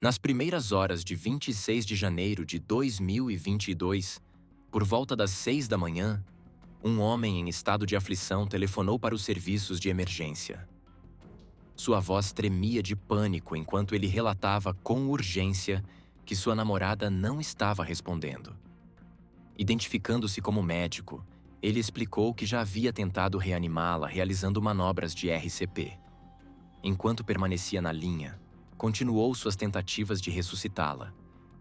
Nas primeiras horas de 26 de janeiro de 2022, por volta das 6 da manhã, um homem em estado de aflição telefonou para os serviços de emergência. Sua voz tremia de pânico enquanto ele relatava com urgência que sua namorada não estava respondendo. Identificando-se como médico, ele explicou que já havia tentado reanimá-la realizando manobras de RCP. Enquanto permanecia na linha, continuou suas tentativas de ressuscitá-la,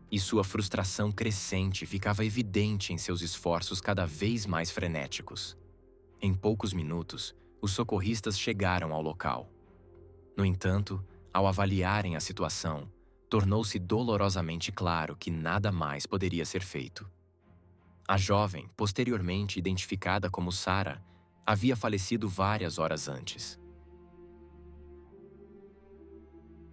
e sua frustração crescente ficava evidente em seus esforços cada vez mais frenéticos. Em poucos minutos, os socorristas chegaram ao local. No entanto, ao avaliarem a situação, tornou-se dolorosamente claro que nada mais poderia ser feito. A jovem, posteriormente identificada como Sarah, havia falecido várias horas antes.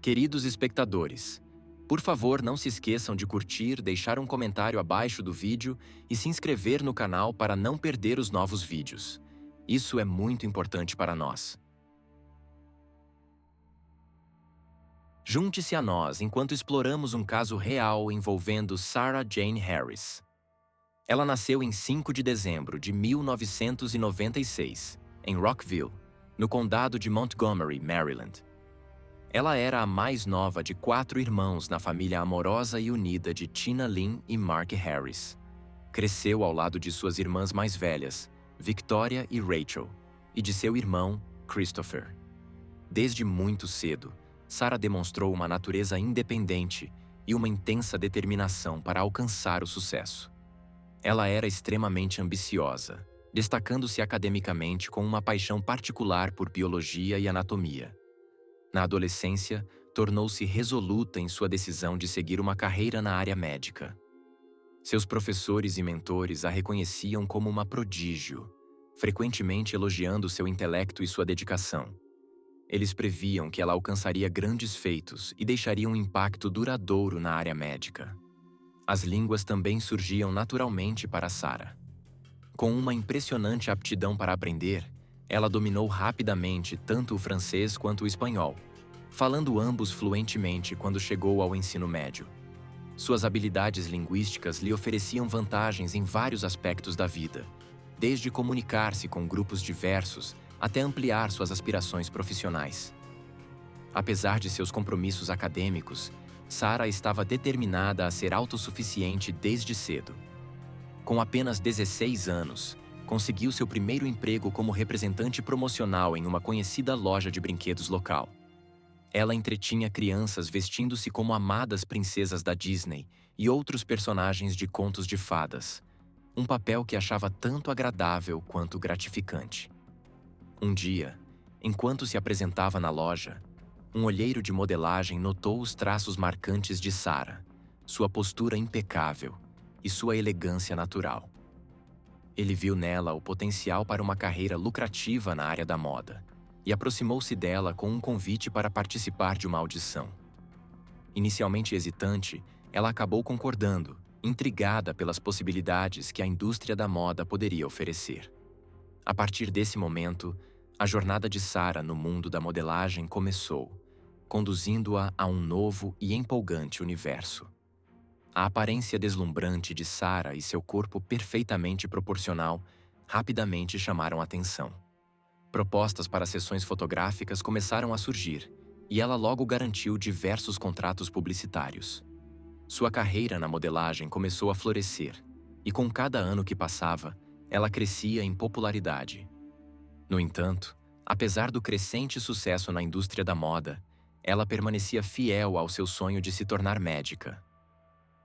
Queridos espectadores, por favor não se esqueçam de curtir, deixar um comentário abaixo do vídeo e se inscrever no canal para não perder os novos vídeos. Isso é muito importante para nós. Junte-se a nós enquanto exploramos um caso real envolvendo Sarah Jane Harris. Ela nasceu em 5 de dezembro de 1996, em Rockville, no condado de Montgomery, Maryland. Ela era a mais nova de 4 irmãos na família amorosa e unida de Tina Lynn e Mark Harris. Cresceu ao lado de suas irmãs mais velhas, Victoria e Rachel, e de seu irmão, Christopher. Desde muito cedo, Sarah demonstrou uma natureza independente e uma intensa determinação para alcançar o sucesso. Ela era extremamente ambiciosa, destacando-se academicamente com uma paixão particular por biologia e anatomia. Na adolescência, tornou-se resoluta em sua decisão de seguir uma carreira na área médica. Seus professores e mentores a reconheciam como uma prodígio, frequentemente elogiando seu intelecto e sua dedicação. Eles previam que ela alcançaria grandes feitos e deixaria um impacto duradouro na área médica. As línguas também surgiam naturalmente para Sarah. Com uma impressionante aptidão para aprender, ela dominou rapidamente tanto o francês quanto o espanhol, falando ambos fluentemente quando chegou ao ensino médio. Suas habilidades linguísticas lhe ofereciam vantagens em vários aspectos da vida, desde comunicar-se com grupos diversos até ampliar suas aspirações profissionais. Apesar de seus compromissos acadêmicos, Sarah estava determinada a ser autossuficiente desde cedo. Com apenas 16 anos, conseguiu seu primeiro emprego como representante promocional em uma conhecida loja de brinquedos local. Ela entretinha crianças vestindo-se como amadas princesas da Disney e outros personagens de contos de fadas, um papel que achava tanto agradável quanto gratificante. Um dia, enquanto se apresentava na loja, um olheiro de modelagem notou os traços marcantes de Sarah, sua postura impecável e sua elegância natural. Ele viu nela o potencial para uma carreira lucrativa na área da moda e aproximou-se dela com um convite para participar de uma audição. Inicialmente hesitante, ela acabou concordando, intrigada pelas possibilidades que a indústria da moda poderia oferecer. A partir desse momento, a jornada de Sarah no mundo da modelagem começou, conduzindo-a a um novo e empolgante universo. A aparência deslumbrante de Sarah e seu corpo perfeitamente proporcional rapidamente chamaram atenção. Propostas para sessões fotográficas começaram a surgir, e ela logo garantiu diversos contratos publicitários. Sua carreira na modelagem começou a florescer, e com cada ano que passava, ela crescia em popularidade. No entanto, apesar do crescente sucesso na indústria da moda, ela permanecia fiel ao seu sonho de se tornar médica.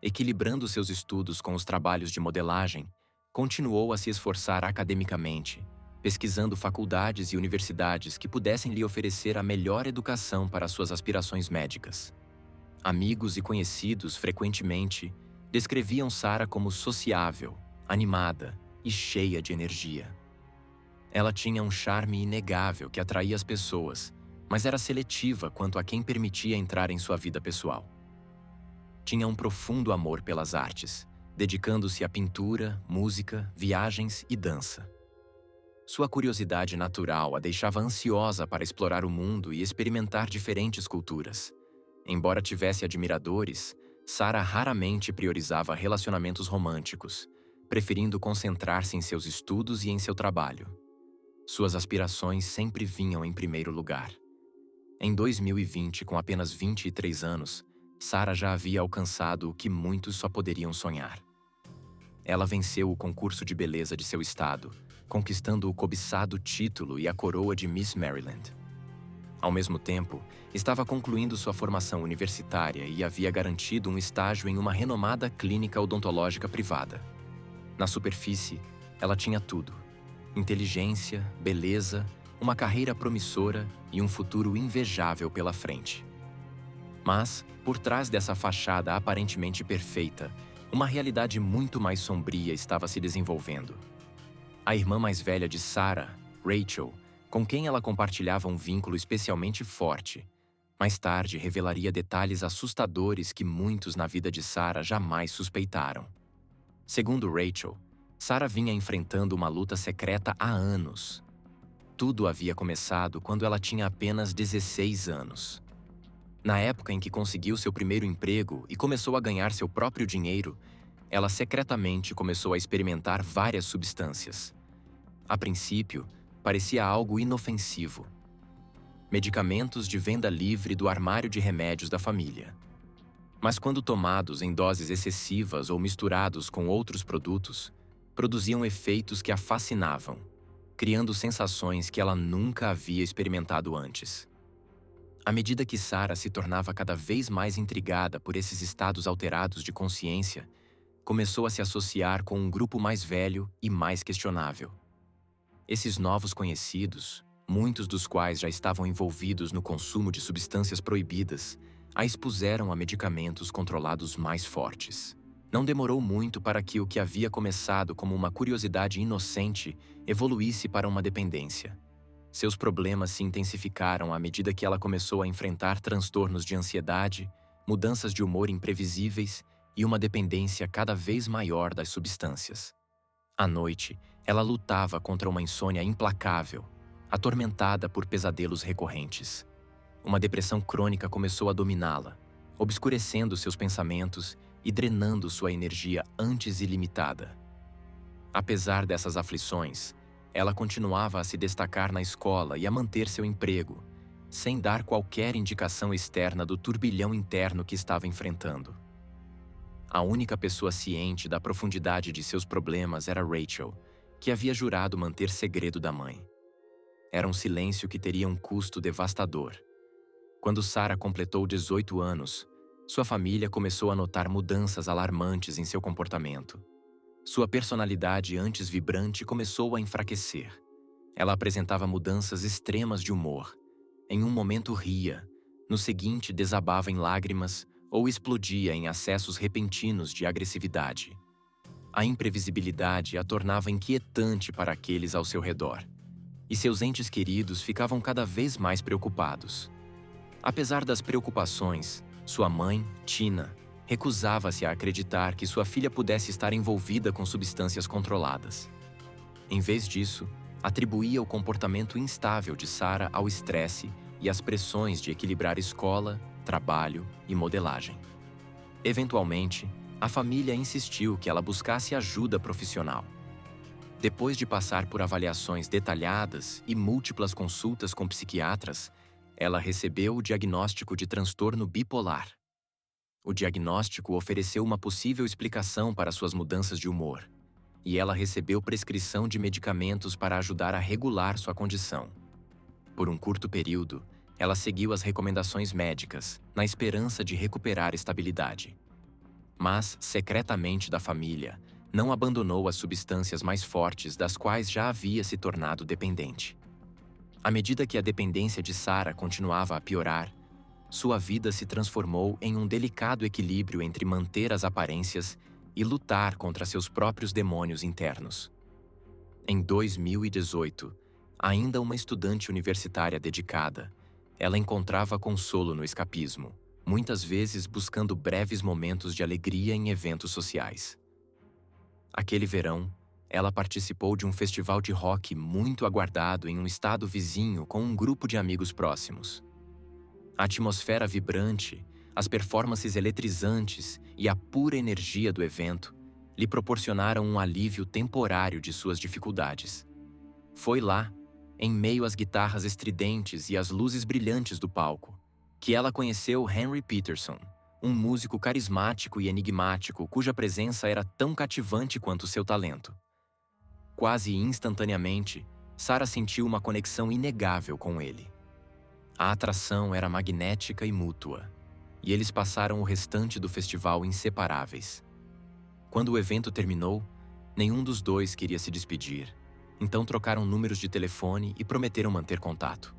Equilibrando seus estudos com os trabalhos de modelagem, continuou a se esforçar academicamente, pesquisando faculdades e universidades que pudessem lhe oferecer a melhor educação para suas aspirações médicas. Amigos e conhecidos, frequentemente, descreviam Sarah como sociável, animada e cheia de energia. Ela tinha um charme inegável que atraía as pessoas, mas era seletiva quanto a quem permitia entrar em sua vida pessoal. Tinha um profundo amor pelas artes, dedicando-se à pintura, música, viagens e dança. Sua curiosidade natural a deixava ansiosa para explorar o mundo e experimentar diferentes culturas. Embora tivesse admiradores, Sarah raramente priorizava relacionamentos românticos, preferindo concentrar-se em seus estudos e em seu trabalho. Suas aspirações sempre vinham em primeiro lugar. Em 2020, com apenas 23 anos, Sarah já havia alcançado o que muitos só poderiam sonhar. Ela venceu o concurso de beleza de seu estado, conquistando o cobiçado título e a coroa de Miss Maryland. Ao mesmo tempo, estava concluindo sua formação universitária e havia garantido um estágio em uma renomada clínica odontológica privada. Na superfície, ela tinha tudo: inteligência, beleza, uma carreira promissora e um futuro invejável pela frente. Mas, por trás dessa fachada aparentemente perfeita, uma realidade muito mais sombria estava se desenvolvendo. A irmã mais velha de Sarah, Rachel, com quem ela compartilhava um vínculo especialmente forte, mais tarde revelaria detalhes assustadores que muitos na vida de Sarah jamais suspeitaram. Segundo Rachel, Sarah vinha enfrentando uma luta secreta há anos. Tudo havia começado quando ela tinha apenas 16 anos. Na época em que conseguiu seu primeiro emprego e começou a ganhar seu próprio dinheiro, ela secretamente começou a experimentar várias substâncias. A princípio, parecia algo inofensivo. Medicamentos de venda livre do armário de remédios da família. Mas quando tomados em doses excessivas ou misturados com outros produtos, produziam efeitos que a fascinavam, criando sensações que ela nunca havia experimentado antes. À medida que Sarah se tornava cada vez mais intrigada por esses estados alterados de consciência, começou a se associar com um grupo mais velho e mais questionável. Esses novos conhecidos, muitos dos quais já estavam envolvidos no consumo de substâncias proibidas, a expuseram a medicamentos controlados mais fortes. Não demorou muito para que o que havia começado como uma curiosidade inocente evoluísse para uma dependência. Seus problemas se intensificaram à medida que ela começou a enfrentar transtornos de ansiedade, mudanças de humor imprevisíveis e uma dependência cada vez maior das substâncias. À noite, ela lutava contra uma insônia implacável, atormentada por pesadelos recorrentes. Uma depressão crônica começou a dominá-la, obscurecendo seus pensamentos e drenando sua energia antes ilimitada. Apesar dessas aflições, ela continuava a se destacar na escola e a manter seu emprego, sem dar qualquer indicação externa do turbilhão interno que estava enfrentando. A única pessoa ciente da profundidade de seus problemas era Rachel, que havia jurado manter segredo da mãe. Era um silêncio que teria um custo devastador. Quando Sarah completou 18 anos, sua família começou a notar mudanças alarmantes em seu comportamento. Sua personalidade antes vibrante começou a enfraquecer. Ela apresentava mudanças extremas de humor. Em um momento ria, no seguinte desabava em lágrimas ou explodia em acessos repentinos de agressividade. A imprevisibilidade a tornava inquietante para aqueles ao seu redor, e seus entes queridos ficavam cada vez mais preocupados. Apesar das preocupações, sua mãe, Tina, recusava-se a acreditar que sua filha pudesse estar envolvida com substâncias controladas. Em vez disso, atribuía o comportamento instável de Sarah ao estresse e às pressões de equilibrar escola, trabalho e modelagem. Eventualmente, a família insistiu que ela buscasse ajuda profissional. Depois de passar por avaliações detalhadas e múltiplas consultas com psiquiatras, ela recebeu o diagnóstico de transtorno bipolar. O diagnóstico ofereceu uma possível explicação para suas mudanças de humor, e ela recebeu prescrição de medicamentos para ajudar a regular sua condição. Por um curto período, ela seguiu as recomendações médicas, na esperança de recuperar estabilidade. Mas, secretamente da família, não abandonou as substâncias mais fortes das quais já havia se tornado dependente. À medida que a dependência de Sarah continuava a piorar, sua vida se transformou em um delicado equilíbrio entre manter as aparências e lutar contra seus próprios demônios internos. Em 2018, ainda uma estudante universitária dedicada, ela encontrava consolo no escapismo, muitas vezes buscando breves momentos de alegria em eventos sociais. Aquele verão, ela participou de um festival de rock muito aguardado em um estado vizinho com um grupo de amigos próximos. A atmosfera vibrante, As performances eletrizantes e a pura energia do evento lhe proporcionaram um alívio temporário de suas dificuldades. Foi lá, em meio às guitarras estridentes e às luzes brilhantes do palco, que ela conheceu Henry Peterson, um músico carismático e enigmático cuja presença era tão cativante quanto seu talento. Quase instantaneamente, Sarah sentiu uma conexão inegável com ele. A atração era magnética e mútua, e eles passaram o restante do festival inseparáveis. Quando o evento terminou, nenhum dos dois queria se despedir, então trocaram números de telefone e prometeram manter contato.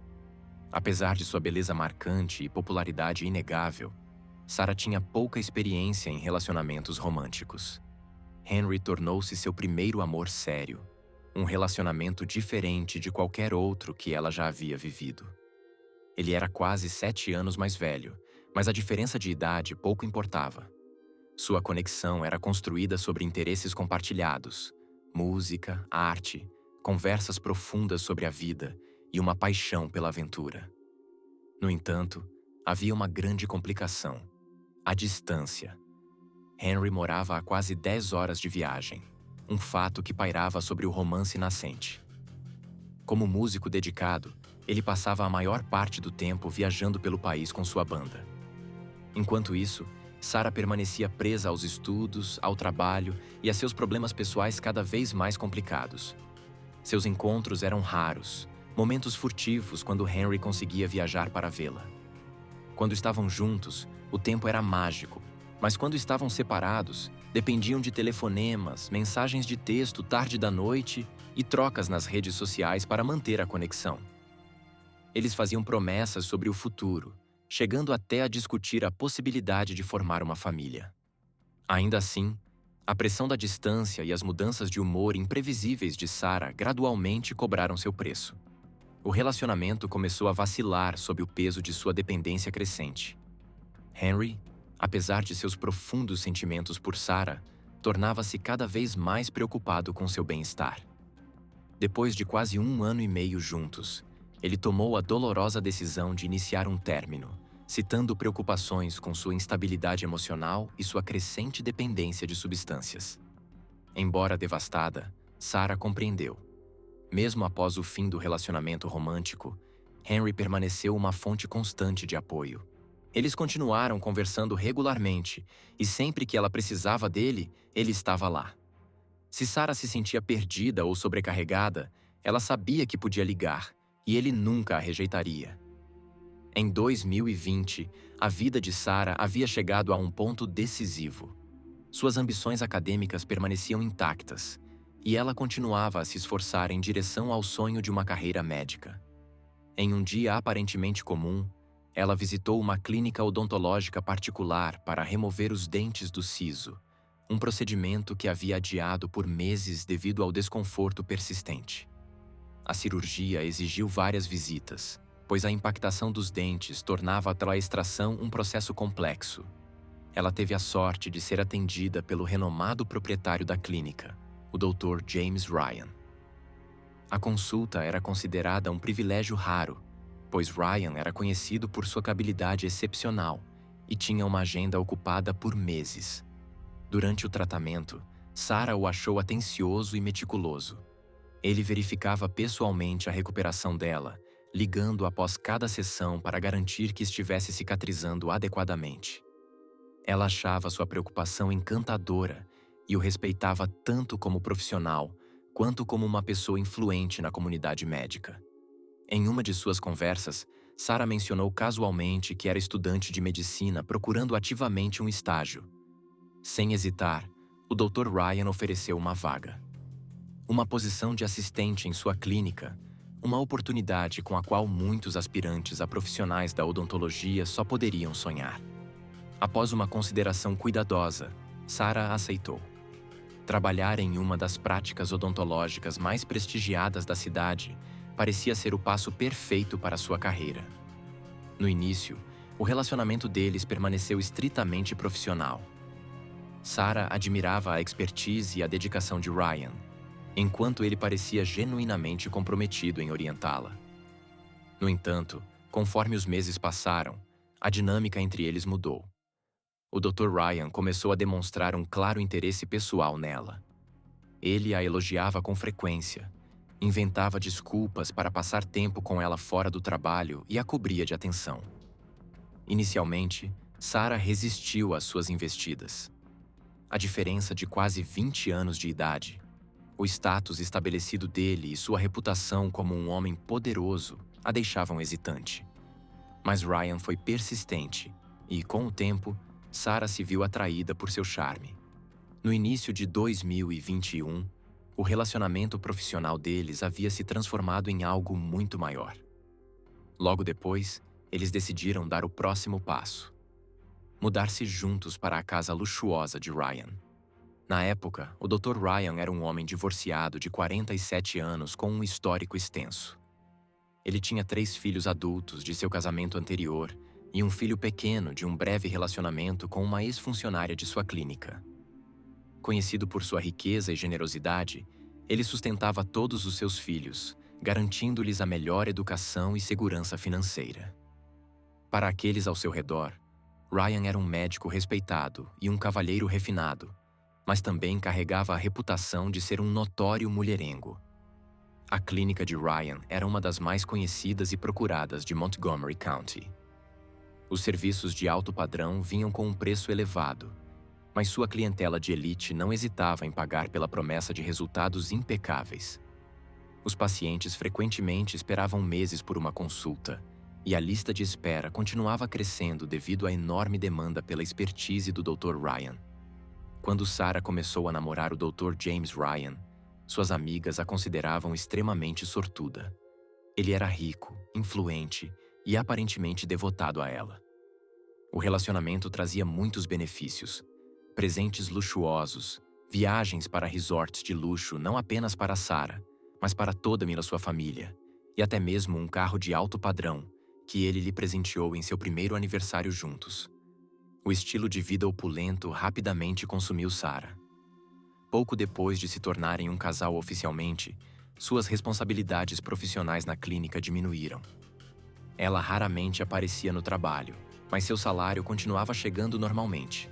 Apesar de sua beleza marcante e popularidade inegável, Sarah tinha pouca experiência em relacionamentos românticos. Henry tornou-se seu primeiro amor sério, um relacionamento diferente de qualquer outro que ela já havia vivido. Ele era quase 7 anos mais velho, mas a diferença de idade pouco importava. Sua conexão era construída sobre interesses compartilhados, música, arte, conversas profundas sobre a vida e uma paixão pela aventura. No entanto, havia uma grande complicação: a distância. Henry morava a quase 10 horas de viagem, um fato que pairava sobre o romance nascente. Como músico dedicado, ele passava a maior parte do tempo viajando pelo país com sua banda. Enquanto isso, Sarah permanecia presa aos estudos, ao trabalho e a seus problemas pessoais cada vez mais complicados. Seus encontros eram raros, momentos furtivos quando Henry conseguia viajar para vê-la. Quando estavam juntos, o tempo era mágico, mas quando estavam separados, dependiam de telefonemas, mensagens de texto tarde da noite e trocas nas redes sociais para manter a conexão. Eles faziam promessas sobre o futuro, chegando até a discutir a possibilidade de formar uma família. Ainda assim, a pressão da distância e as mudanças de humor imprevisíveis de Sarah gradualmente cobraram seu preço. O relacionamento começou a vacilar sob o peso de sua dependência crescente. Henry, apesar de seus profundos sentimentos por Sarah, tornava-se cada vez mais preocupado com seu bem-estar. Depois de quase 1 ano e meio juntos, ele tomou a dolorosa decisão de iniciar um término, citando preocupações com sua instabilidade emocional e sua crescente dependência de substâncias. Embora devastada, Sarah compreendeu. Mesmo após o fim do relacionamento romântico, Henry permaneceu uma fonte constante de apoio. Eles continuaram conversando regularmente e sempre que ela precisava dele, ele estava lá. Se Sarah se sentia perdida ou sobrecarregada, ela sabia que podia ligar e ele nunca a rejeitaria. Em 2020, a vida de Sarah havia chegado a um ponto decisivo. Suas ambições acadêmicas permaneciam intactas e ela continuava a se esforçar em direção ao sonho de uma carreira médica. Em um dia aparentemente comum, ela visitou uma clínica odontológica particular para remover os dentes do siso, um procedimento que havia adiado por meses devido ao desconforto persistente. A cirurgia exigiu várias visitas, pois a impactação dos dentes tornava a extração um processo complexo. Ela teve a sorte de ser atendida pelo renomado proprietário da clínica, o Dr. James Ryan. A consulta era considerada um privilégio raro, pois Ryan era conhecido por sua habilidade excepcional e tinha uma agenda ocupada por meses. Durante o tratamento, Sarah o achou atencioso e meticuloso. Ele verificava pessoalmente a recuperação dela, ligando após cada sessão para garantir que estivesse cicatrizando adequadamente. Ela achava sua preocupação encantadora e o respeitava tanto como profissional quanto como uma pessoa influente na comunidade médica. Em uma de suas conversas, Sarah mencionou casualmente que era estudante de medicina procurando ativamente um estágio. Sem hesitar, o Dr. Ryan ofereceu uma vaga. Uma posição de assistente em sua clínica, uma oportunidade com a qual muitos aspirantes a profissionais da odontologia só poderiam sonhar. Após uma consideração cuidadosa, Sarah aceitou. Trabalhar em uma das práticas odontológicas mais prestigiadas da cidade parecia ser o passo perfeito para sua carreira. No início, o relacionamento deles permaneceu estritamente profissional. Sarah admirava a expertise e a dedicação de Ryan, enquanto ele parecia genuinamente comprometido em orientá-la. No entanto, conforme os meses passaram, a dinâmica entre eles mudou. o Dr. Ryan começou a demonstrar um claro interesse pessoal nela. Ele a elogiava com frequência, inventava desculpas para passar tempo com ela fora do trabalho e a cobria de atenção. Inicialmente, Sarah resistiu às suas investidas. A diferença de quase 20 anos de idade, o status estabelecido dele e sua reputação como um homem poderoso a deixavam hesitante. Mas Ryan foi persistente e, com o tempo, Sarah se viu atraída por seu charme. No início de 2021, o relacionamento profissional deles havia se transformado em algo muito maior. Logo depois, eles decidiram dar o próximo passo: mudar-se juntos para a casa luxuosa de Ryan. Na época, o Dr. Ryan era um homem divorciado de 47 anos com um histórico extenso. Ele tinha 3 filhos adultos de seu casamento anterior e um filho pequeno de um breve relacionamento com uma ex-funcionária de sua clínica. Conhecido por sua riqueza e generosidade, ele sustentava todos os seus filhos, garantindo-lhes a melhor educação e segurança financeira. Para aqueles ao seu redor, Ryan era um médico respeitado e um cavalheiro refinado, mas também carregava a reputação de ser um notório mulherengo. A clínica de Ryan era uma das mais conhecidas e procuradas de Montgomery County. Os serviços de alto padrão vinham com um preço elevado, mas sua clientela de elite não hesitava em pagar pela promessa de resultados impecáveis. Os pacientes frequentemente esperavam meses por uma consulta, e a lista de espera continuava crescendo devido à enorme demanda pela expertise do Dr. Ryan. Quando Sarah começou a namorar o Dr. James Ryan, suas amigas a consideravam extremamente sortuda. Ele era rico, influente e aparentemente devotado a ela. O relacionamento trazia muitos benefícios: presentes luxuosos, viagens para resorts de luxo não apenas para Sarah, mas para toda a sua família, e até mesmo um carro de alto padrão que ele lhe presenteou em seu primeiro aniversário juntos. O estilo de vida opulento rapidamente consumiu Sarah. Pouco depois de se tornarem um casal oficialmente, suas responsabilidades profissionais na clínica diminuíram. Ela raramente aparecia no trabalho, mas seu salário continuava chegando normalmente.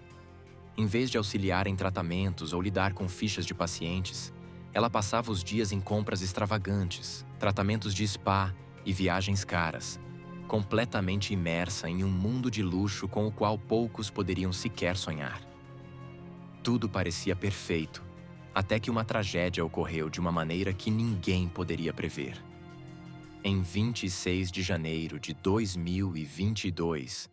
Em vez de auxiliar em tratamentos ou lidar com fichas de pacientes, ela passava os dias em compras extravagantes, tratamentos de spa e viagens caras, completamente imersa em um mundo de luxo com o qual poucos poderiam sequer sonhar. Tudo parecia perfeito, até que uma tragédia ocorreu de uma maneira que ninguém poderia prever. Em 26 de janeiro de 2022,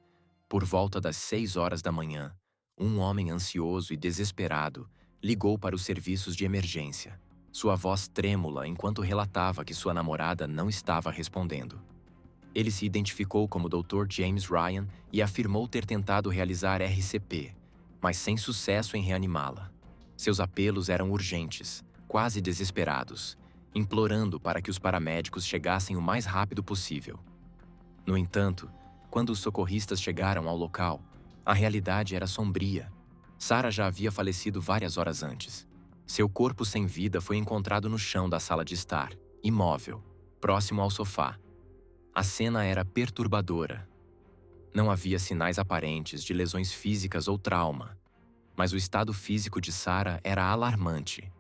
por volta das 6 horas da manhã, um homem ansioso e desesperado ligou para os serviços de emergência, sua voz trêmula enquanto relatava que sua namorada não estava respondendo. Ele se identificou como Dr. James Ryan e afirmou ter tentado realizar RCP, mas sem sucesso em reanimá-la. Seus apelos eram urgentes, quase desesperados, implorando para que os paramédicos chegassem o mais rápido possível. No entanto, quando os socorristas chegaram ao local, a realidade era sombria. Sarah já havia falecido várias horas antes. Seu corpo sem vida foi encontrado no chão da sala de estar, imóvel, próximo ao sofá. A cena era perturbadora. Não havia sinais aparentes de lesões físicas ou trauma, mas o estado físico de Sarah era alarmante.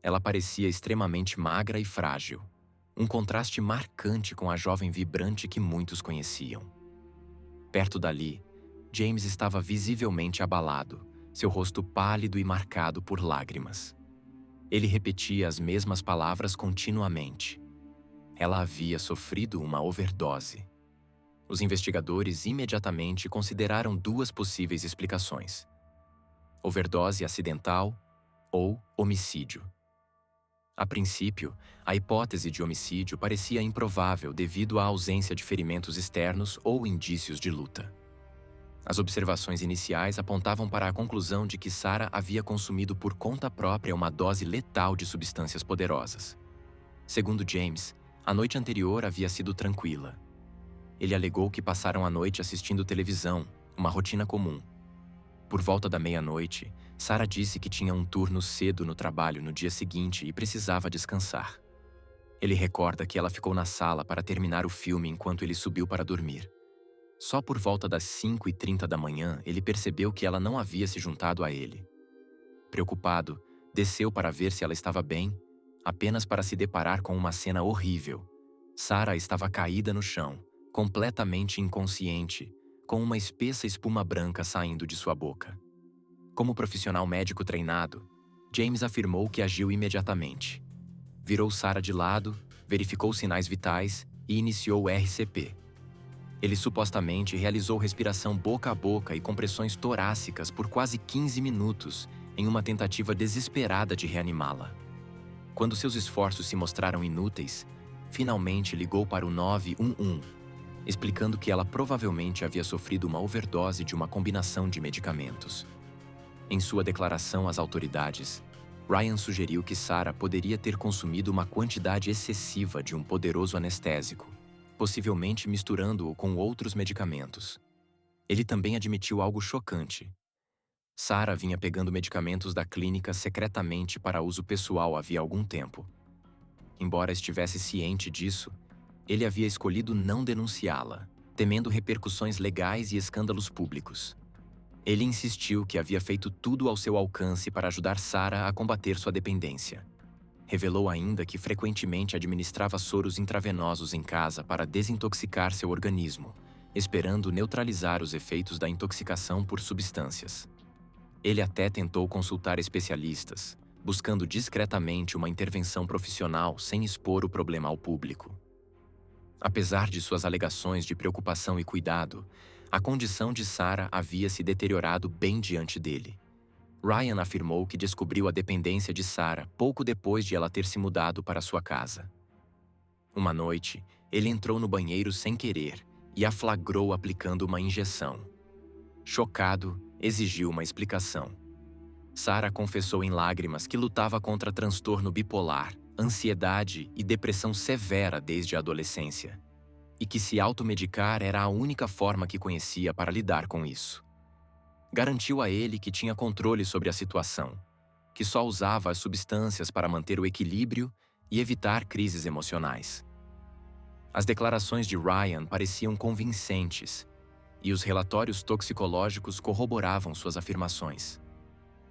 Ela parecia extremamente magra e frágil, um contraste marcante com a jovem vibrante que muitos conheciam. Perto dali, James estava visivelmente abalado, seu rosto pálido e marcado por lágrimas. Ele repetia as mesmas palavras continuamente. Ela havia sofrido uma overdose. Os investigadores imediatamente consideraram 2 possíveis explicações: overdose acidental ou homicídio. A princípio, a hipótese de homicídio parecia improvável devido à ausência de ferimentos externos ou indícios de luta. As observações iniciais apontavam para a conclusão de que Sarah havia consumido por conta própria uma dose letal de substâncias poderosas. Segundo James, a noite anterior havia sido tranquila. Ele alegou que passaram a noite assistindo televisão, uma rotina comum. Por volta da meia-noite, Sarah disse que tinha um turno cedo no trabalho no dia seguinte e precisava descansar. Ele recorda que ela ficou na sala para terminar o filme enquanto ele subiu para dormir. Só por volta das 5h30 da manhã, ele percebeu que ela não havia se juntado a ele. Preocupado, desceu para ver se ela estava bem, apenas para se deparar com uma cena horrível. Sarah estava caída no chão, completamente inconsciente, com uma espessa espuma branca saindo de sua boca. Como profissional médico treinado, James afirmou que agiu imediatamente. Virou Sarah de lado, verificou sinais vitais e iniciou o RCP. Ele supostamente realizou respiração boca a boca e compressões torácicas por quase 15 minutos em uma tentativa desesperada de reanimá-la. Quando seus esforços se mostraram inúteis, finalmente ligou para o 911, explicando que ela provavelmente havia sofrido uma overdose de uma combinação de medicamentos. Em sua declaração às autoridades, Ryan sugeriu que Sarah poderia ter consumido uma quantidade excessiva de um poderoso anestésico, possivelmente misturando-o com outros medicamentos. Ele também admitiu algo chocante. Sarah vinha pegando medicamentos da clínica secretamente para uso pessoal havia algum tempo. Embora estivesse ciente disso, ele havia escolhido não denunciá-la, temendo repercussões legais e escândalos públicos. Ele insistiu que havia feito tudo ao seu alcance para ajudar Sarah a combater sua dependência. Revelou ainda que frequentemente administrava soros intravenosos em casa para desintoxicar seu organismo, esperando neutralizar os efeitos da intoxicação por substâncias. Ele até tentou consultar especialistas, buscando discretamente uma intervenção profissional sem expor o problema ao público. Apesar de suas alegações de preocupação e cuidado, a condição de Sarah havia se deteriorado bem diante dele. Ryan afirmou que descobriu a dependência de Sarah pouco depois de ela ter se mudado para sua casa. Uma noite, ele entrou no banheiro sem querer e a flagrou aplicando uma injeção. Chocado, exigiu uma explicação. Sarah confessou em lágrimas que lutava contra transtorno bipolar, ansiedade e depressão severa desde a adolescência, e que se automedicar era a única forma que conhecia para lidar com isso. Garantiu a ele que tinha controle sobre a situação, que só usava as substâncias para manter o equilíbrio e evitar crises emocionais. As declarações de Ryan pareciam convincentes, e os relatórios toxicológicos corroboravam suas afirmações.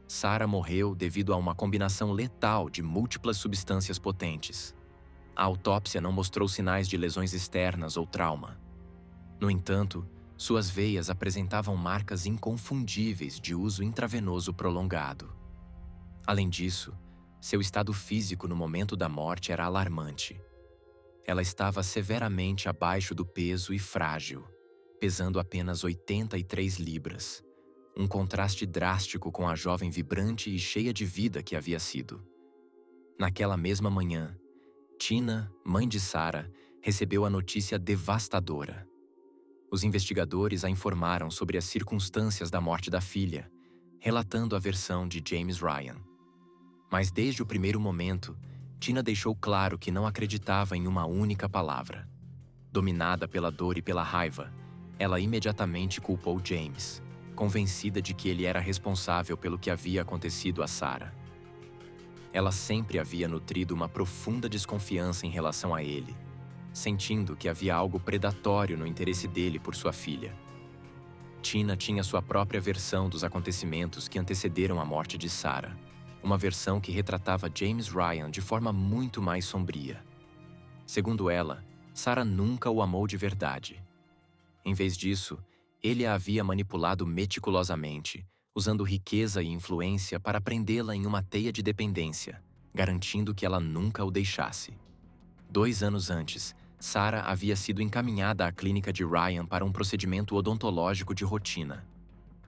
Sarah morreu devido a uma combinação letal de múltiplas substâncias potentes. A autópsia não mostrou sinais de lesões externas ou trauma. No entanto, suas veias apresentavam marcas inconfundíveis de uso intravenoso prolongado. Além disso, seu estado físico no momento da morte era alarmante. Ela estava severamente abaixo do peso e frágil, pesando apenas 83 libras, um contraste drástico com a jovem vibrante e cheia de vida que havia sido. Naquela mesma manhã, Tina, mãe de Sarah, recebeu a notícia devastadora. Os investigadores a informaram sobre as circunstâncias da morte da filha, relatando a versão de James Ryan. Mas desde o primeiro momento, Tina deixou claro que não acreditava em uma única palavra. Dominada pela dor e pela raiva, ela imediatamente culpou James, convencida de que ele era responsável pelo que havia acontecido a Sarah. Ela sempre havia nutrido uma profunda desconfiança em relação a ele, sentindo que havia algo predatório no interesse dele por sua filha. Tina tinha sua própria versão dos acontecimentos que antecederam a morte de Sarah, uma versão que retratava James Ryan de forma muito mais sombria. Segundo ela, Sarah nunca o amou de verdade. Em vez disso, ele a havia manipulado meticulosamente, usando riqueza e influência para prendê-la em uma teia de dependência, garantindo que ela nunca o deixasse. 2 anos antes, Sarah havia sido encaminhada à clínica de Ryan para um procedimento odontológico de rotina: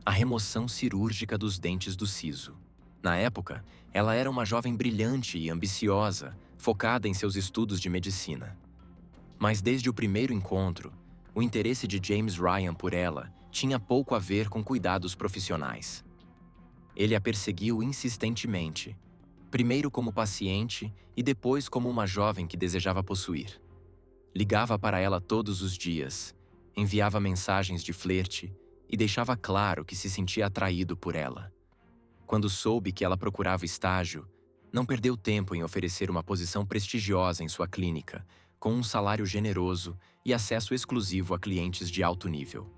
a remoção cirúrgica dos dentes do siso. Na época, ela era uma jovem brilhante e ambiciosa, focada em seus estudos de medicina. Mas desde o primeiro encontro, o interesse de James Ryan por ela tinha pouco a ver com cuidados profissionais. Ele a perseguiu insistentemente, primeiro como paciente e depois como uma jovem que desejava possuir. Ligava para ela todos os dias, enviava mensagens de flerte e deixava claro que se sentia atraído por ela. Quando soube que ela procurava estágio, não perdeu tempo em oferecer uma posição prestigiosa em sua clínica, com um salário generoso e acesso exclusivo a clientes de alto nível.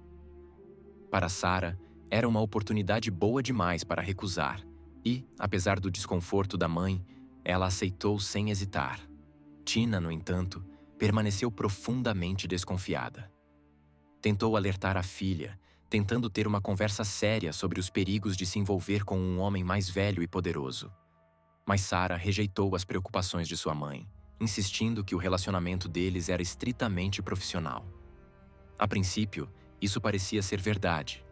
Para Sarah, era uma oportunidade boa demais para recusar e, apesar do desconforto da mãe, ela aceitou sem hesitar. Tina, no entanto, permaneceu profundamente desconfiada. Tentou alertar a filha, tentando ter uma conversa séria sobre os perigos de se envolver com um homem mais velho e poderoso. Mas Sarah rejeitou as preocupações de sua mãe, insistindo que o relacionamento deles era estritamente profissional. A princípio, isso parecia ser verdade.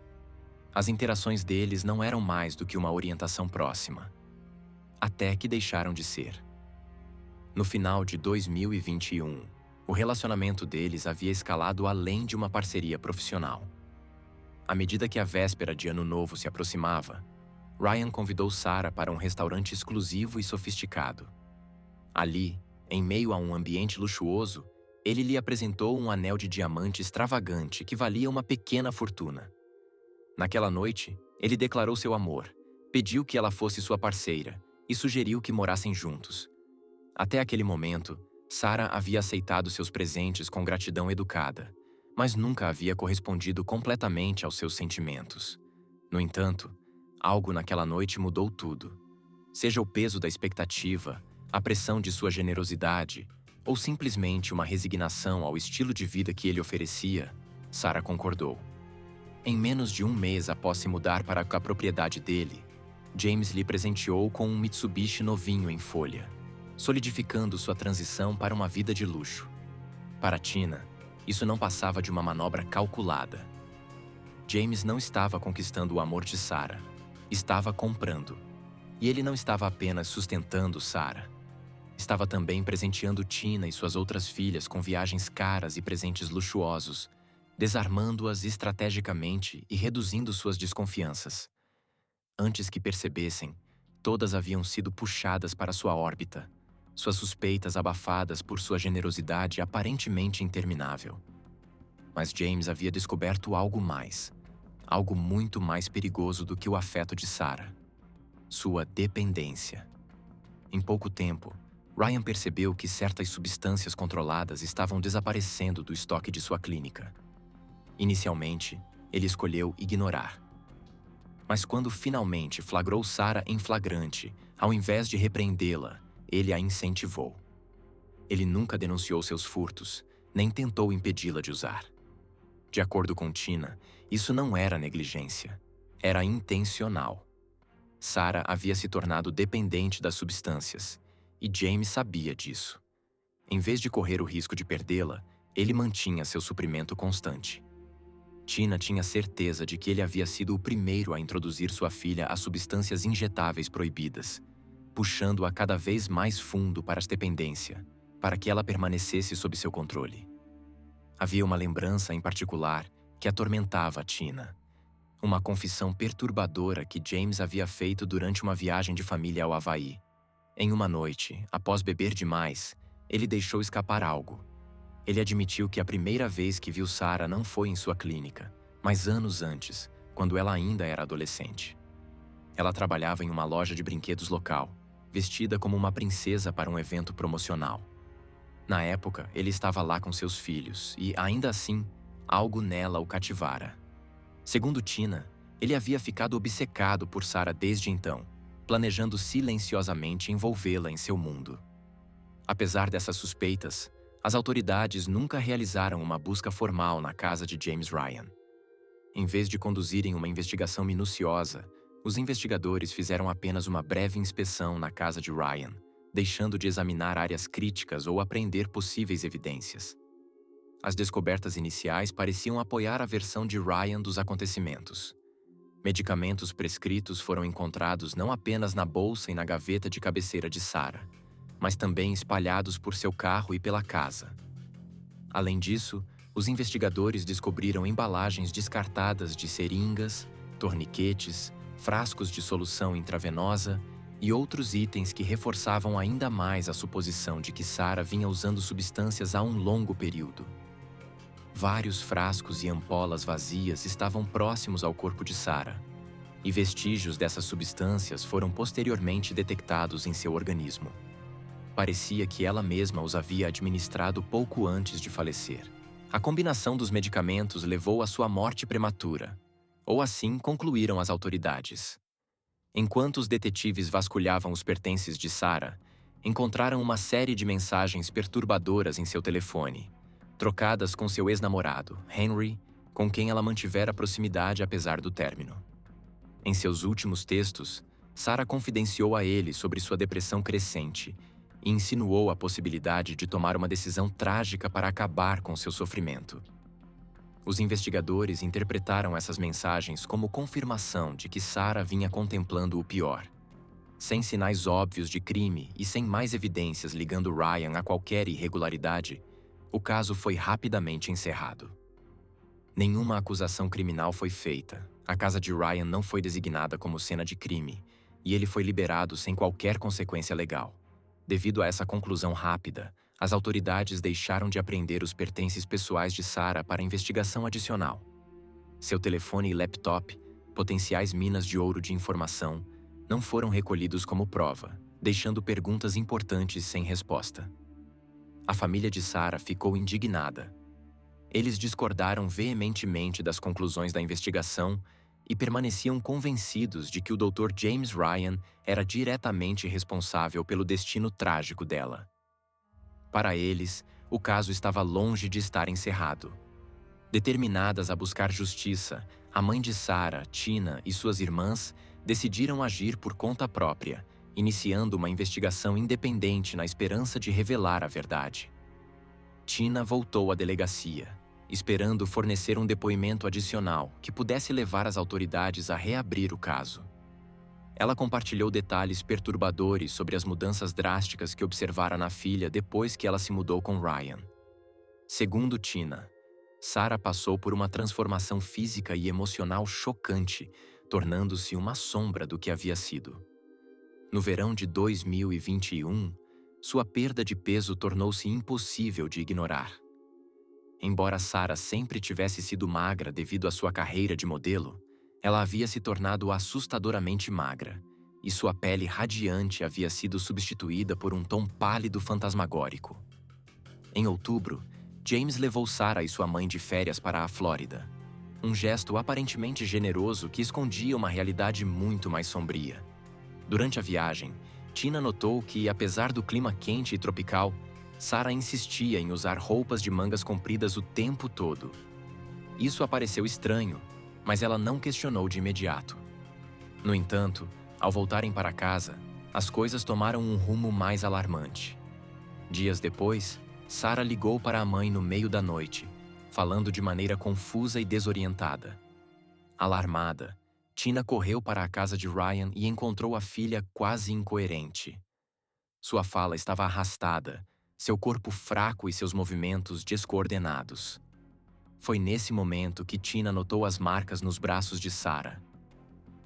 As interações deles não eram mais do que uma orientação próxima. Até que deixaram de ser. No final de 2021, o relacionamento deles havia escalado além de uma parceria profissional. À medida que a véspera de Ano Novo se aproximava, Ryan convidou Sarah para um restaurante exclusivo e sofisticado. Ali, em meio a um ambiente luxuoso, ele lhe apresentou um anel de diamante extravagante que valia uma pequena fortuna. Naquela noite, ele declarou seu amor, pediu que ela fosse sua parceira e sugeriu que morassem juntos. Até aquele momento, Sarah havia aceitado seus presentes com gratidão educada, mas nunca havia correspondido completamente aos seus sentimentos. No entanto, algo naquela noite mudou tudo. Seja o peso da expectativa, a pressão de sua generosidade, ou simplesmente uma resignação ao estilo de vida que ele oferecia, Sarah concordou. Em menos de um mês após se mudar para a propriedade dele, James lhe presenteou com um Mitsubishi novinho em folha, solidificando sua transição para uma vida de luxo. Para Tina, isso não passava de uma manobra calculada. James não estava conquistando o amor de Sarah, estava comprando. E ele não estava apenas sustentando Sarah. Estava também presenteando Tina e suas outras filhas com viagens caras e presentes luxuosos, desarmando-as estrategicamente e reduzindo suas desconfianças. Antes que percebessem, todas haviam sido puxadas para sua órbita, suas suspeitas abafadas por sua generosidade aparentemente interminável. Mas James havia descoberto algo mais, algo muito mais perigoso do que o afeto de Sarah: sua dependência. Em pouco tempo, Ryan percebeu que certas substâncias controladas estavam desaparecendo do estoque de sua clínica. Inicialmente, ele escolheu ignorar. Mas quando finalmente flagrou Sarah em flagrante, ao invés de repreendê-la, ele a incentivou. Ele nunca denunciou seus furtos, nem tentou impedi-la de usar. De acordo com Tina, isso não era negligência, era intencional. Sarah havia se tornado dependente das substâncias, e James sabia disso. Em vez de correr o risco de perdê-la, ele mantinha seu suprimento constante. Tina tinha certeza de que ele havia sido o primeiro a introduzir sua filha a substâncias injetáveis proibidas, puxando-a cada vez mais fundo para a dependência, para que ela permanecesse sob seu controle. Havia uma lembrança em particular que atormentava Tina. Uma confissão perturbadora que James havia feito durante uma viagem de família ao Havaí. Em uma noite, após beber demais, ele deixou escapar algo. Ele admitiu que a primeira vez que viu Sarah não foi em sua clínica, mas anos antes, quando ela ainda era adolescente. Ela trabalhava em uma loja de brinquedos local, vestida como uma princesa para um evento promocional. Na época, ele estava lá com seus filhos e, ainda assim, algo nela o cativara. Segundo Tina, ele havia ficado obcecado por Sarah desde então, planejando silenciosamente envolvê-la em seu mundo. Apesar dessas suspeitas, as autoridades nunca realizaram uma busca formal na casa de James Ryan. Em vez de conduzirem uma investigação minuciosa, os investigadores fizeram apenas uma breve inspeção na casa de Ryan, deixando de examinar áreas críticas ou apreender possíveis evidências. As descobertas iniciais pareciam apoiar a versão de Ryan dos acontecimentos. Medicamentos prescritos foram encontrados não apenas na bolsa e na gaveta de cabeceira de Sarah, mas também espalhados por seu carro e pela casa. Além disso, os investigadores descobriram embalagens descartadas de seringas, torniquetes, frascos de solução intravenosa e outros itens que reforçavam ainda mais a suposição de que Sarah vinha usando substâncias há um longo período. Vários frascos e ampolas vazias estavam próximos ao corpo de Sarah, e vestígios dessas substâncias foram posteriormente detectados em seu organismo. Parecia que ela mesma os havia administrado pouco antes de falecer. A combinação dos medicamentos levou à sua morte prematura, ou assim concluíram as autoridades. Enquanto os detetives vasculhavam os pertences de Sarah, encontraram uma série de mensagens perturbadoras em seu telefone, trocadas com seu ex-namorado, Henry, com quem ela mantivera proximidade apesar do término. Em seus últimos textos, Sarah confidenciou a ele sobre sua depressão crescente e insinuou a possibilidade de tomar uma decisão trágica para acabar com seu sofrimento. Os investigadores interpretaram essas mensagens como confirmação de que Sarah vinha contemplando o pior. Sem sinais óbvios de crime e sem mais evidências ligando Ryan a qualquer irregularidade, o caso foi rapidamente encerrado. Nenhuma acusação criminal foi feita, a casa de Ryan não foi designada como cena de crime, e ele foi liberado sem qualquer consequência legal. Devido a essa conclusão rápida, as autoridades deixaram de apreender os pertences pessoais de Sarah para investigação adicional. Seu telefone e laptop, potenciais minas de ouro de informação, não foram recolhidos como prova, deixando perguntas importantes sem resposta. A família de Sarah ficou indignada. Eles discordaram veementemente das conclusões da investigação e permaneciam convencidos de que o Dr. James Ryan era diretamente responsável pelo destino trágico dela. Para eles, o caso estava longe de estar encerrado. Determinadas a buscar justiça, a mãe de Sarah, Tina e suas irmãs decidiram agir por conta própria, iniciando uma investigação independente na esperança de revelar a verdade. Tina voltou à delegacia, esperando fornecer um depoimento adicional que pudesse levar as autoridades a reabrir o caso. Ela compartilhou detalhes perturbadores sobre as mudanças drásticas que observara na filha depois que ela se mudou com Ryan. Segundo Tina, Sarah passou por uma transformação física e emocional chocante, tornando-se uma sombra do que havia sido. No verão de 2021, sua perda de peso tornou-se impossível de ignorar. Embora Sarah sempre tivesse sido magra devido à sua carreira de modelo, ela havia se tornado assustadoramente magra, e sua pele radiante havia sido substituída por um tom pálido fantasmagórico. Em outubro, James levou Sarah e sua mãe de férias para a Flórida, um gesto aparentemente generoso que escondia uma realidade muito mais sombria. Durante a viagem, Tina notou que, apesar do clima quente e tropical, Sarah insistia em usar roupas de mangas compridas o tempo todo. Isso pareceu estranho, mas ela não questionou de imediato. No entanto, ao voltarem para casa, as coisas tomaram um rumo mais alarmante. Dias depois, Sarah ligou para a mãe no meio da noite, falando de maneira confusa e desorientada. Alarmada, Tina correu para a casa de Ryan e encontrou a filha quase incoerente. Sua fala estava arrastada, seu corpo fraco e seus movimentos descoordenados. Foi nesse momento que Tina notou as marcas nos braços de Sarah.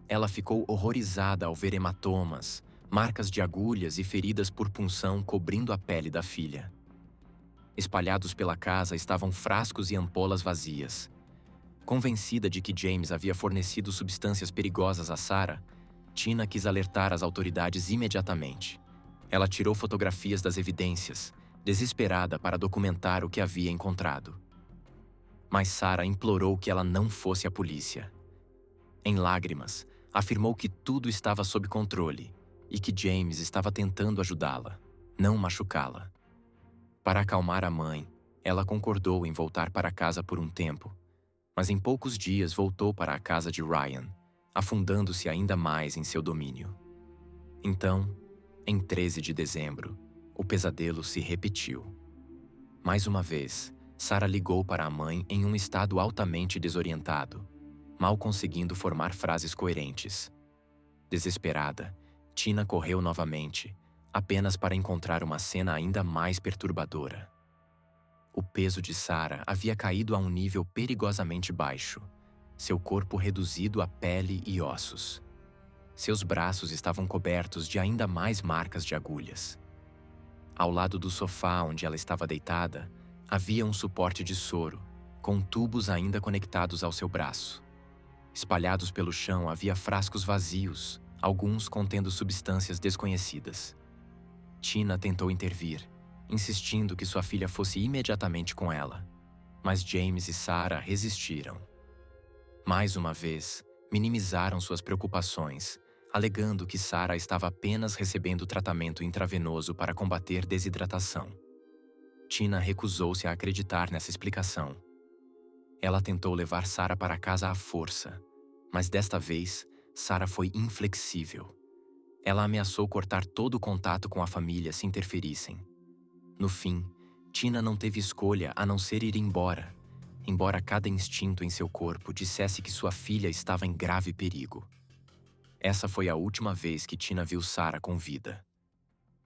Ela ficou horrorizada ao ver hematomas, marcas de agulhas e feridas por punção cobrindo a pele da filha. Espalhados pela casa estavam frascos e ampolas vazias. Convencida de que James havia fornecido substâncias perigosas a Sarah, Tina quis alertar as autoridades imediatamente. Ela tirou fotografias das evidências, desesperada para documentar o que havia encontrado. Mas Sarah implorou que ela não fosse à polícia. Em lágrimas, afirmou que tudo estava sob controle e que James estava tentando ajudá-la, não machucá-la. Para acalmar a mãe, ela concordou em voltar para casa por um tempo, mas em poucos dias voltou para a casa de Ryan, afundando-se ainda mais em seu domínio. Então, em 13 de dezembro, o pesadelo se repetiu. Mais uma vez, Sarah ligou para a mãe em um estado altamente desorientado, mal conseguindo formar frases coerentes. Desesperada, Tina correu novamente, apenas para encontrar uma cena ainda mais perturbadora. O peso de Sarah havia caído a um nível perigosamente baixo, seu corpo reduzido a pele e ossos. Seus braços estavam cobertos de ainda mais marcas de agulhas. Ao lado do sofá onde ela estava deitada, havia um suporte de soro, com tubos ainda conectados ao seu braço. Espalhados pelo chão havia frascos vazios, alguns contendo substâncias desconhecidas. Tina tentou intervir, insistindo que sua filha fosse imediatamente com ela, mas James e Sarah resistiram. Mais uma vez, minimizaram suas preocupações, alegando que Sarah estava apenas recebendo tratamento intravenoso para combater desidratação. Tina recusou-se a acreditar nessa explicação. Ela tentou levar Sarah para casa à força, mas desta vez, Sarah foi inflexível. Ela ameaçou cortar todo o contato com a família se interferissem. No fim, Tina não teve escolha a não ser ir embora cada instinto em seu corpo dissesse que sua filha estava em grave perigo. Essa foi a última vez que Tina viu Sarah com vida.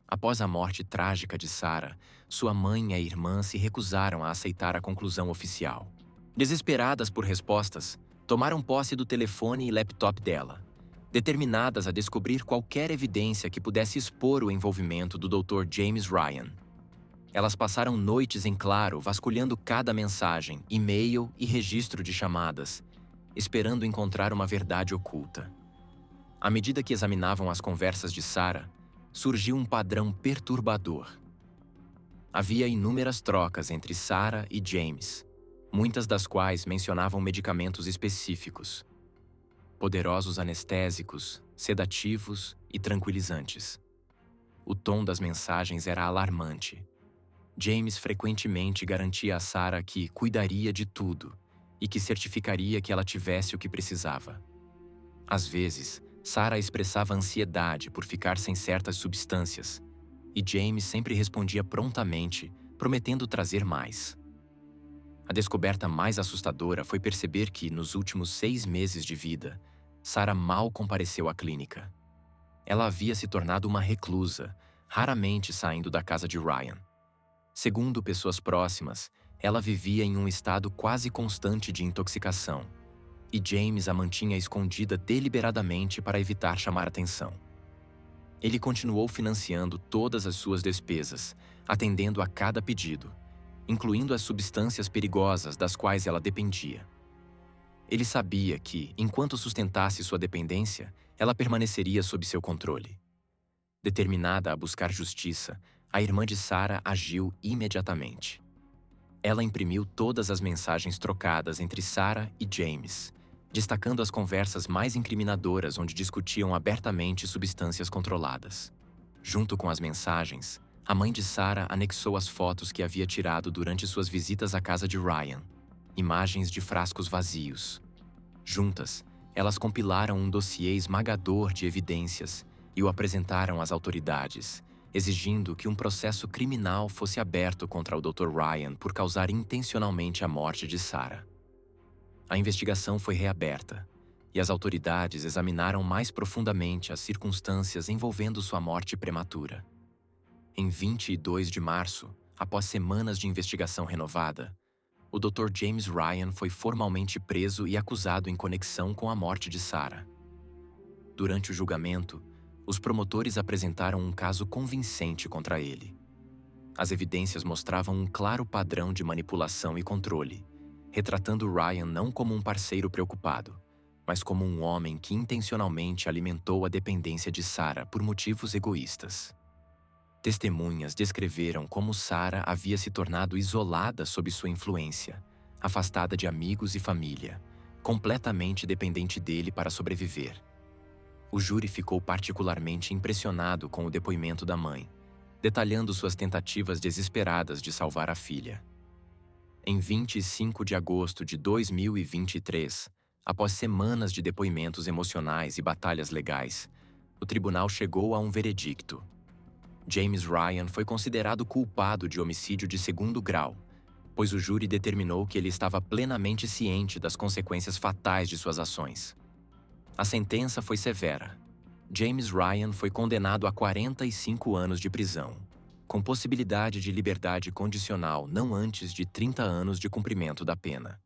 Após a morte trágica de Sarah, sua mãe e a irmã se recusaram a aceitar a conclusão oficial. Desesperadas por respostas, tomaram posse do telefone e laptop dela, determinadas a descobrir qualquer evidência que pudesse expor o envolvimento do Dr. James Ryan. Elas passaram noites em claro vasculhando cada mensagem, e-mail e registro de chamadas, esperando encontrar uma verdade oculta. À medida que examinavam as conversas de Sarah, surgiu um padrão perturbador. Havia inúmeras trocas entre Sarah e James, muitas das quais mencionavam medicamentos específicos, poderosos anestésicos, sedativos e tranquilizantes. O tom das mensagens era alarmante. James frequentemente garantia a Sarah que cuidaria de tudo e que certificaria que ela tivesse o que precisava. Às vezes, Sarah expressava ansiedade por ficar sem certas substâncias, e James sempre respondia prontamente, prometendo trazer mais. A descoberta mais assustadora foi perceber que, nos últimos 6 meses de vida, Sarah mal compareceu à clínica. Ela havia se tornado uma reclusa, raramente saindo da casa de Ryan. Segundo pessoas próximas, ela vivia em um estado quase constante de intoxicação, e James a mantinha escondida deliberadamente para evitar chamar atenção. Ele continuou financiando todas as suas despesas, atendendo a cada pedido, incluindo as substâncias perigosas das quais ela dependia. Ele sabia que, enquanto sustentasse sua dependência, ela permaneceria sob seu controle. Determinada a buscar justiça, a irmã de Sarah agiu imediatamente. Ela imprimiu todas as mensagens trocadas entre Sarah e James, destacando as conversas mais incriminadoras onde discutiam abertamente substâncias controladas. Junto com as mensagens, a mãe de Sarah anexou as fotos que havia tirado durante suas visitas à casa de Ryan, imagens de frascos vazios. Juntas, elas compilaram um dossiê esmagador de evidências e o apresentaram às autoridades, exigindo que um processo criminal fosse aberto contra o Dr. Ryan por causar intencionalmente a morte de Sarah. A investigação foi reaberta, e as autoridades examinaram mais profundamente as circunstâncias envolvendo sua morte prematura. Em 22 de março, após semanas de investigação renovada, o Dr. James Ryan foi formalmente preso e acusado em conexão com a morte de Sarah. Durante o julgamento, os promotores apresentaram um caso convincente contra ele. As evidências mostravam um claro padrão de manipulação e controle, retratando Ryan não como um parceiro preocupado, mas como um homem que intencionalmente alimentou a dependência de Sarah por motivos egoístas. Testemunhas descreveram como Sarah havia se tornado isolada sob sua influência, afastada de amigos e família, completamente dependente dele para sobreviver. O júri ficou particularmente impressionado com o depoimento da mãe, detalhando suas tentativas desesperadas de salvar a filha. Em 25 de agosto de 2023, após semanas de depoimentos emocionais e batalhas legais, o tribunal chegou a um veredicto. James Ryan foi considerado culpado de homicídio de 2º grau, pois o júri determinou que ele estava plenamente ciente das consequências fatais de suas ações. A sentença foi severa. James Ryan foi condenado a 45 anos de prisão, com possibilidade de liberdade condicional não antes de 30 anos de cumprimento da pena.